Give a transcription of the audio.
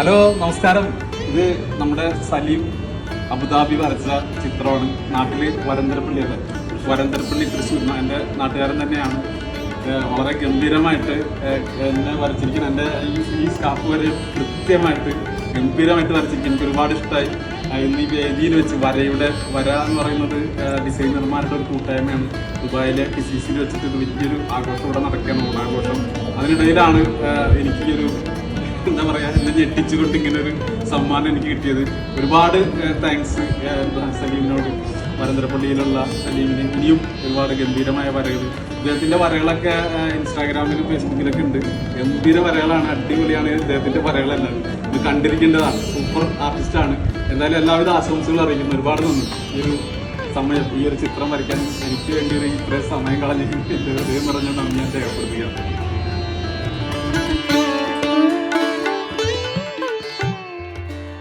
Hello നമസ്കാരം. ഇത് നമ്മുടെ സലീം അബുദാബി വരച്ച ചിത്രമാണ്. നാട്ടില് വരന്തരപ്പള്ളിയല്ലേ, വരന്തരപ്പള്ളി തൃശ്ശൂർ എൻ്റെ നാട്ടുകാരൻ തന്നെയാണ്. വളരെ ഗംഭീരമായിട്ട് എന്നെ വരച്ചിരിക്കുന്ന എൻ്റെ ഈ സ്കാർഫ് വരെ കൃത്യമായിട്ട് ഗംഭീരമായിട്ട് വരച്ചിരിക്കും. എനിക്ക് ഒരുപാട് ഇഷ്ടമായി. ഇന്ന് ഈ വേദിയിൽ വെച്ച് വര എന്ന് പറയുന്നത് ഡിസൈനർമാരുടെ ഒരു കൂട്ടായ്മയാണ്. ദുബായിലെ കിസിസിൽ വെച്ചിട്ട് ഇത് വലിയൊരു ആഘോഷം ഇവിടെ നടക്കുകയാണ്, ഓണാഘോഷം. അതിനിടയിലാണ് എനിക്ക് ഈ ഒരു എന്താ പറയുക, എന്നെ ഞെട്ടിച്ചുകൊണ്ട് ഇങ്ങനെ ഒരു സമ്മാനം എനിക്ക് കിട്ടിയത്. ഒരുപാട് താങ്ക്സ് സലീമിനോട്, വരന്തരപ്പള്ളിയിലുള്ള സലീമിന്. ഇനിയും ഒരുപാട് ഗംഭീരമായ വരകൾ, ഇദ്ദേഹത്തിൻ്റെ വരകളൊക്കെ ഇൻസ്റ്റാഗ്രാമിലും ഫേസ്ബുക്കിലൊക്കെ ഉണ്ട്. ഗംഭീര വരകളാണ്, അടിപൊളിയാണ് ഇദ്ദേഹത്തിൻ്റെ വരകളെല്ലാം. ഇത് കണ്ടിരിക്കേണ്ടതാണ്. സൂപ്പർ ആർട്ടിസ്റ്റാണ്. എന്തായാലും എല്ലാവിധ ആശംസകൾ അറിയിക്കുന്നു. ഒരുപാട് നന്ദി. ഈ ഒരു സമയം, ഈ ഒരു ചിത്രം വരയ്ക്കാൻ എനിക്ക് വേണ്ടി ഇത്രയും സമയം കളഞ്ഞിട്ട് ഹൃദയം നിറഞ്ഞ നന്ദി ഞാൻ രേഖപ്പെടുത്തുകയാണ്.